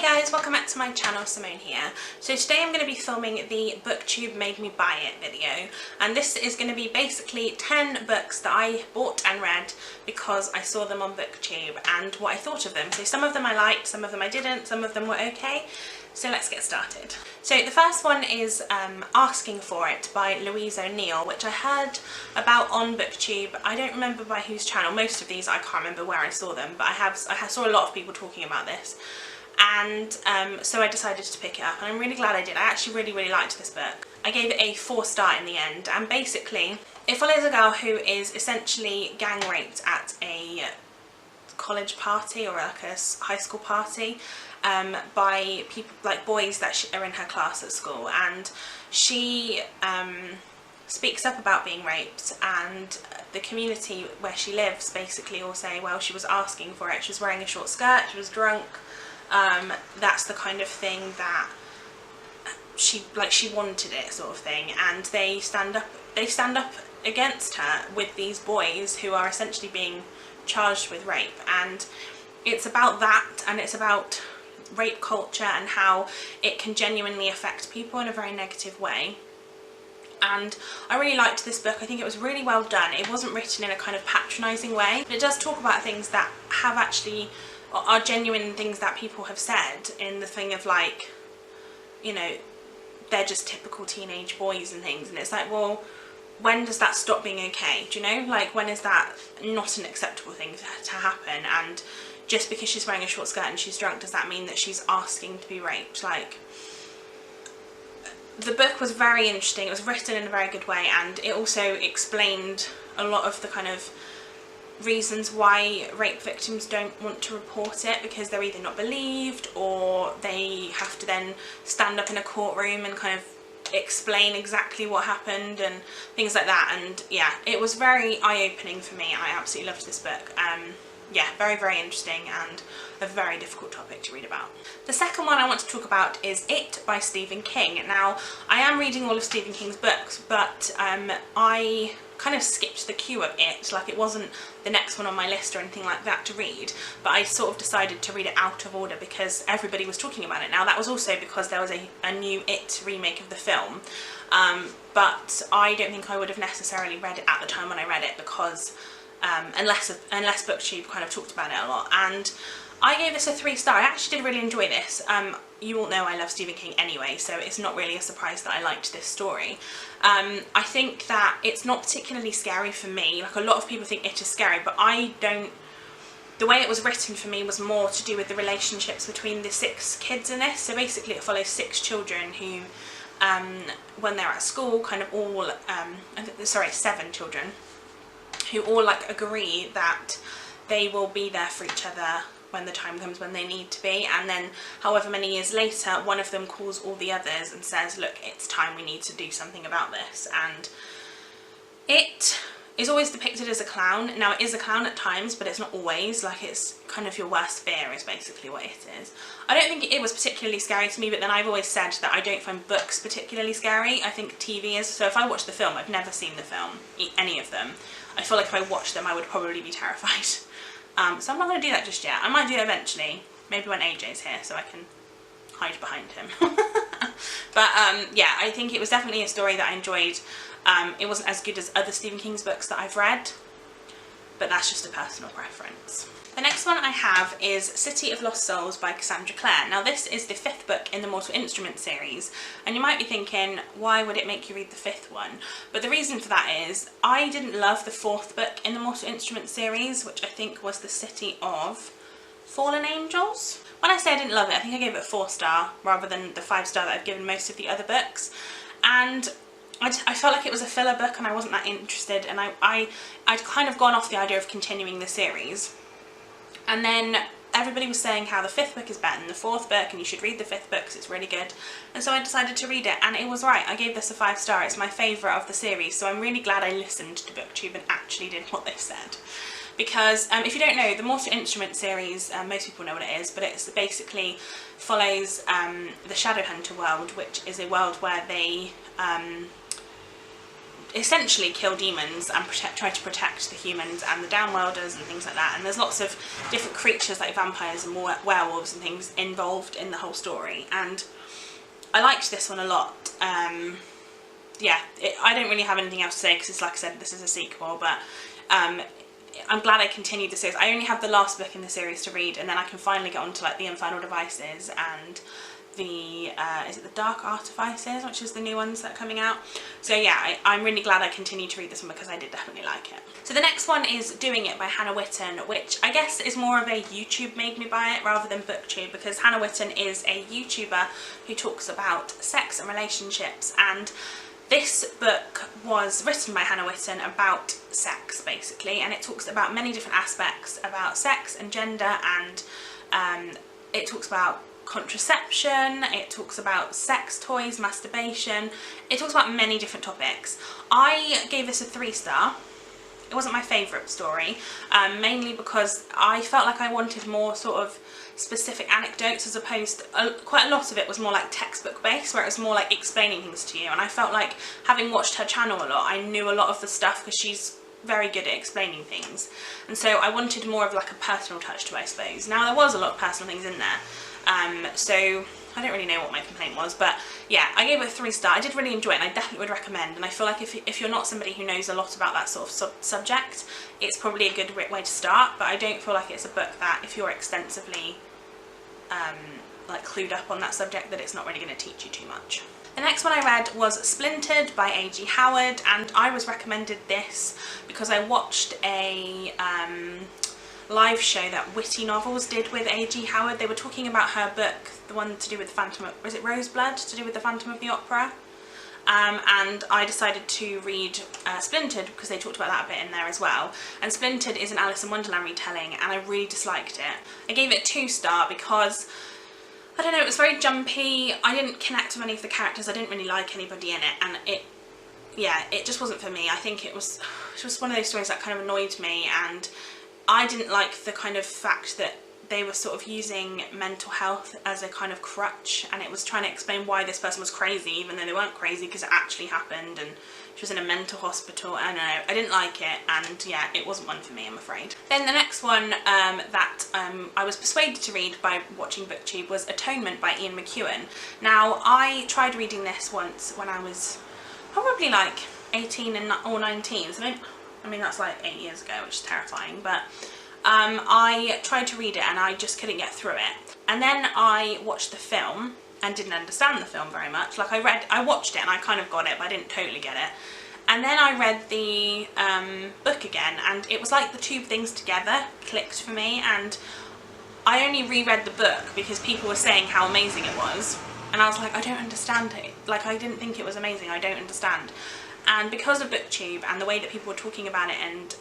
Hey guys, welcome back to my channel, Simone here. So today I'm going to be filming the Booktube Made Me Buy It video, and this is going to be basically 10 books that I bought and read because I saw them on Booktube and what I thought of them. So some of them I liked, some of them I didn't, some of them were okay. So let's get started. So the first one is Asking For It by Louise O'Neill, which I heard about on Booktube. I don't remember by whose channel. Most of these I can't remember where I saw them, but I saw a lot of people talking about this. And so I decided to pick it up, and I'm really glad I did. I actually really liked this book. I gave it a 4-star in the end, and basically it follows a girl who is essentially gang raped at a college party or like a high school party by people, like boys that are in her class at school, and she speaks up about being raped, and the community where she lives basically all say, well, she was asking for it, she was wearing a short skirt, she was drunk. That's the kind of thing that she wanted it, sort of thing, and they stand up against her with these boys who are essentially being charged with rape. And it's about that, and it's about rape culture and how it can genuinely affect people in a very negative way. And I really liked this book. I think it was really well done. It wasn't written in a kind of patronising way, but it does talk about things that have actually are genuine things that people have said, in the thing of, like, you know, they're just typical teenage boys and things, and it's like, well, when does that stop being okay? Do you know, like, when is that not an acceptable thing to happen? And just because she's wearing a short skirt and she's drunk, does that mean that she's asking to be raped? Like, the book was very interesting. It was written in a very good way, and it also explained a lot of the kind of reasons why rape victims don't want to report it, because they're either not believed or they have to then stand up in a courtroom and kind of explain exactly what happened and things like that. And yeah, it was very eye-opening for me. I absolutely loved this book. Yeah, very interesting, and a very difficult topic to read about. The second one I want to talk about is It by Stephen King. Now, I am reading all of Stephen King's books, but I kind of skipped the queue of It. Like, it wasn't the next one on my list or anything like that to read, but I sort of decided to read it out of order because everybody was talking about it. Now, that was also because there was a new It remake of the film, but I don't think I would have necessarily read it at the time when I read it, because unless Booktube kind of talked about it a lot. And I gave this a 3-star. I actually did really enjoy this. You all know I love Stephen King anyway, so it's not really a surprise that I liked this story. I think that it's not particularly scary for me. Like, a lot of people think It is scary, but I don't. The way it was written for me was more to do with the relationships between the 6 kids in this. So basically it follows 6 children who, when they're at school, kind of all, 7 children, who all, like, agree that they will be there for each other when the time comes when they need to be, and then however many years later, one of them calls all the others and says, look, it's time, we need to do something about this. And It is always depicted as a clown. Now, it is a clown at times, but it's not always. Like, it's kind of your worst fear is basically what it is. I don't think it was particularly scary to me, but then I've always said that I don't find books particularly scary. I think TV is. So if I watch the film, I've never seen the film, any of them. I feel like if I watched them, I would probably be terrified. So I'm not going to do that just yet. I might do it eventually, maybe when AJ's here, so I can hide behind him. But yeah, I think it was definitely a story that I enjoyed. It wasn't as good as other Stephen King's books that I've read, but that's just a personal preference. The next one I have is City of Lost Souls by Cassandra Clare. Now, this is the 5th book in the Mortal Instruments series, and you might be thinking, why would it make you read the 5th one? But the reason for that is, I didn't love the 4th book in the Mortal Instruments series, which I think was The City of Fallen Angels. When I say I didn't love it, I think I gave it a 4-star rather than the 5-star that I've given most of the other books. And I felt like it was a filler book and I wasn't that interested, and I'd kind of gone off the idea of continuing the series. And then everybody was saying how the 5th book is better than the 4th book, and you should read the 5th book because it's really good. And so I decided to read it, and it was right. I gave this a 5-star. It's my favourite of the series, so I'm really glad I listened to Booktube and actually did what they said. Because if you don't know, the Mortal Instruments series, most people know what it is, but it basically follows the Shadowhunter world, which is a world where they essentially kill demons and try to protect the humans and the downworlders and things like that. And there's lots of different creatures like vampires and werewolves and things involved in the whole story, and I liked this one a lot. Yeah, I don't really have anything else to say because it's, like I said, this is a sequel, but I'm glad I continued the series. I only have the last book in the series to read, and then I can finally get on to like the Infernal Devices and the is it the Dark Artifices, which is the new ones that are coming out. So yeah, I'm really glad I continued to read this one because I did definitely like it. So the next one is Doing It by Hannah Witten, which I guess is more of a YouTube made me buy it rather than Booktube, because Hannah Witten is a YouTuber who talks about sex and relationships, and this book was written by Hannah Witten about sex basically, and it talks about many different aspects about sex and gender, and it talks about contraception, it talks about sex toys, masturbation, it talks about many different topics. I gave this a 3-star. It wasn't my favourite story, mainly because I felt like I wanted more sort of specific anecdotes, as opposed to quite a lot of it was more like textbook based, where it was more like explaining things to you, and I felt like, having watched her channel a lot, I knew a lot of the stuff because she's very good at explaining things, and so I wanted more of like a personal touch to it, I suppose. Now there was a lot of personal things in there, so I don't really know what my complaint was, but yeah, I gave it a 3-star. I did really enjoy it, and I definitely would recommend, and I feel like if you're not somebody who knows a lot about that sort of subject, it's probably a good way to start, but I don't feel like it's a book that, if you're extensively like clued up on that subject, that it's not really going to teach you too much. The next one I read was Splintered by A.G. Howard, and I was recommended this because I watched a live show that Witty Novels did with A.G. Howard. They were talking about her book, the one to do with the Phantom of, was it Roseblood, to do with the Phantom of the Opera? And I decided to read Splintered because they talked about that a bit in there as well. And Splintered is an Alice in Wonderland retelling, and I really disliked it. I gave it a 2-star because, I don't know, it was very jumpy. I didn't connect with any of the characters. I didn't really like anybody in it, and it just wasn't for me. I think it was just one of those stories that kind of annoyed me, and I didn't like the kind of fact that they were sort of using mental health as a kind of crutch, and it was trying to explain why this person was crazy even though they weren't crazy, because it actually happened, and she was in a mental hospital. I don't know, I didn't like it, and yeah, it wasn't one for me, I'm afraid. Then the next one that I was persuaded to read by watching Booktube was Atonement by Ian McEwan. Now, I tried reading this once when I was probably like 18 or 19, so I mean that's like 8 years ago, which is terrifying, but I tried to read it and I just couldn't get through it. And then I watched the film and didn't understand the film very much. Like I watched it and I kind of got it, but I didn't totally get it. And then I read the book again, and it was like the two things together clicked for me, and I only reread the book because people were saying how amazing it was, and I was like, I don't understand it. Like, I didn't think it was amazing, I don't understand. And because of Booktube and the way that people were talking about it and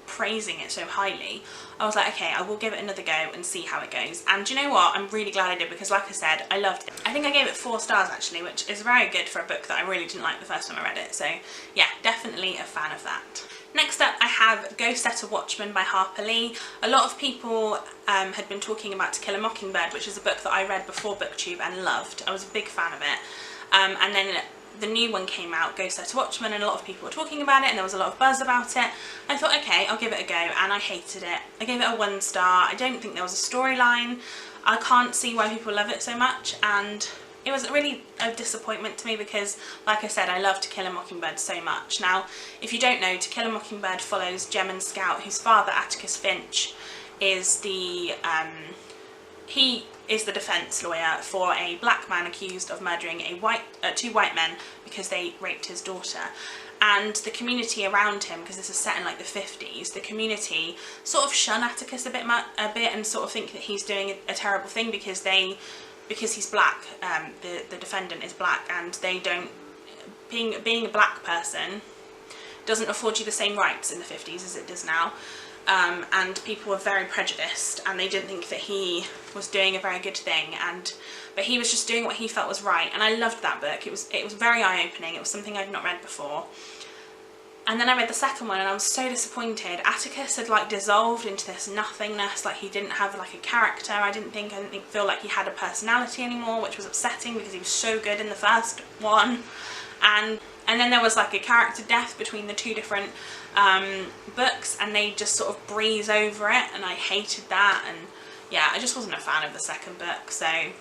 praising it so highly, I was like, okay, I will give it another go and see how it goes. And do you know what? I'm really glad I did, because like I said, I loved it. I think I gave it 4 stars actually, which is very good for a book that I really didn't like the first time I read it. So yeah, definitely a fan of that. Next up I have Go Set a Watchman by Harper Lee. A lot of people had been talking about To Kill a Mockingbird, which is a book that I read before Booktube and loved. I was a big fan of it. And then the new one came out, Go Set a Watchman, and a lot of people were talking about it and there was a lot of buzz about it. I thought, okay, I'll give it a go, and I hated it. I gave it a 1 star. I don't think there was a storyline. I can't see why people love it so much, and it was really a disappointment to me because, like I said, I love To Kill a Mockingbird so much. Now, if you don't know, To Kill a Mockingbird follows Jem Scout, whose father, Atticus Finch, is the he is the defence lawyer for a black man accused of murdering a 2 white men because they raped his daughter. And the community around him, because this is set in like the 50s, the community sort of shun Atticus a bit and sort of think that he's doing a terrible thing because he's black. The defendant is black, and they don't, being a black person doesn't afford you the same rights in the 50s as it does now. And people were very prejudiced, and they didn't think that he was doing a very good thing, but he was just doing what he felt was right. And I loved that book. It was very eye-opening. It was something I'd not read before. And then I read the second one and I was so disappointed. Atticus had like dissolved into this nothingness, like he didn't have like a character. I didn't feel like he had a personality anymore, which was upsetting because he was so good in the first one. And And then there was like a character death between the two different books, and they just sort of breeze over it, and I hated that. And yeah, I just wasn't a fan of the second book, so I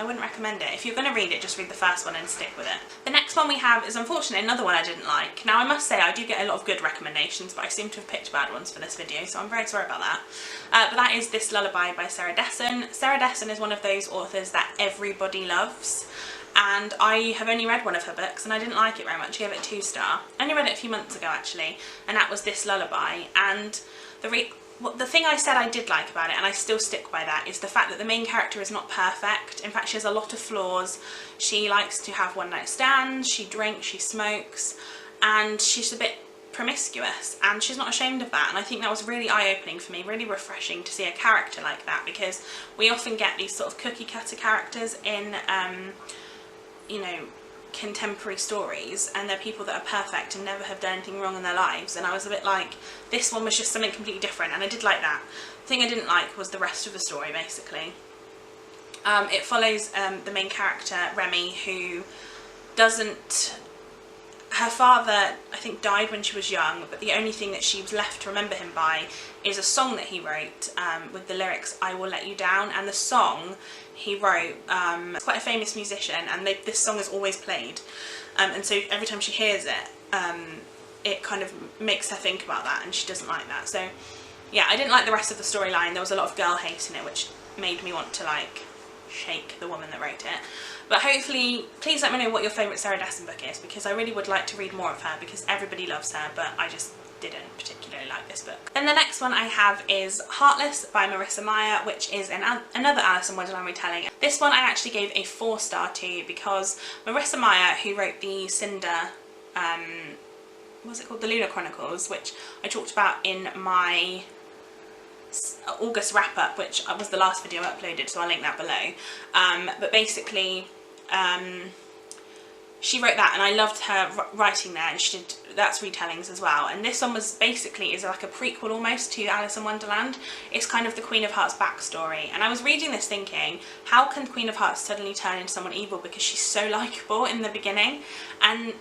wouldn't recommend it. If you're going to read it, just read the first one and stick with it. The next one we have is unfortunately another one I didn't like. Now I must say I do get a lot of good recommendations, but I seem to have picked bad ones for this video, so I'm very sorry about that. But that is This Lullaby by Sarah Dessen. Sarah Dessen is one of those authors that everybody loves, and I have only read one of her books and I didn't like it very much. I gave it a 2-star. I only read it a few months ago actually, and that was This Lullaby. And the thing I said I did like about it, and I still stick by that, is the fact that the main character is not perfect. In fact, she has a lot of flaws. She likes to have one-night stands, she drinks, she smokes, and she's a bit promiscuous, and she's not ashamed of that. And I think that was really eye-opening for me, really refreshing to see a character like that, because we often get these sort of cookie-cutter characters in, you know, contemporary stories, and they're people that are perfect and never have done anything wrong in their lives, and I was a bit like, this one was just something completely different, and I did like that. The thing I didn't like was the rest of the story, basically. It follows the main character, Remy, who doesn't... Her father, I think, died when she was young, but the only thing that she was left to remember him by is a song that he wrote with the lyrics, "I Will Let You Down," and the song he wrote, it's quite a famous musician, and this song is always played, and so every time she hears it, it kind of makes her think about that, and she doesn't like that. So yeah, I didn't like the rest of the storyline. There was a lot of girl hate in it, which made me want to like shake the woman that wrote it. But hopefully, please let me know what your favourite Sarah Dessen book is, because I really would like to read more of her, because everybody loves her, but I just didn't particularly like this book. Then the next one I have is Heartless by Marissa Meyer, which is another Alice in Wonderland retelling. This one I actually gave a 4-star to, because Marissa Meyer, who wrote the Cinder, what's it called, the Lunar Chronicles, which I talked about in my August wrap-up, which was the last video I uploaded, so I'll link that below. But basically, she wrote that, and I loved her writing there, and she did, that's retellings as well. And this one was basically, is like a prequel almost to Alice in Wonderland. It's kind of the Queen of Hearts backstory, and I was reading this thinking, how can Queen of Hearts suddenly turn into someone evil, because she's so likeable in the beginning, and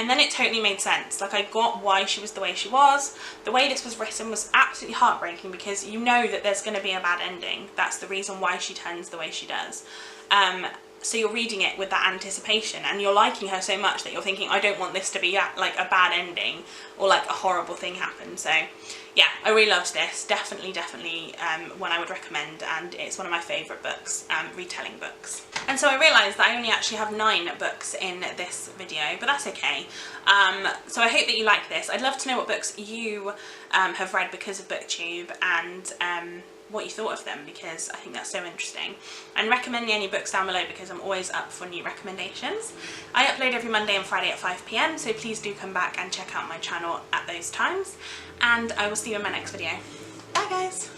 then it totally made sense. Like, I got why she was the way she was. The way this was written was absolutely heartbreaking, because you know that there's going to be a bad ending. That's the reason why she turns the way she does. So you're reading it with that anticipation, and you're liking her so much that you're thinking, I don't want this to be like a bad ending, or like a horrible thing happens. So yeah, I really loved this. Definitely one I would recommend, and it's one of my favourite books, retelling books. And so I realised that I only actually have 9 books in this video, but that's okay. So I hope that you like this. I'd love to know what books you have read because of Booktube, and what you thought of them, because I think that's so interesting. And recommend me any books down below, because I'm always up for new recommendations. I upload every Monday and Friday at 5 PM, so please do come back and check out my channel at those times, and I will see you in my next video. Bye guys!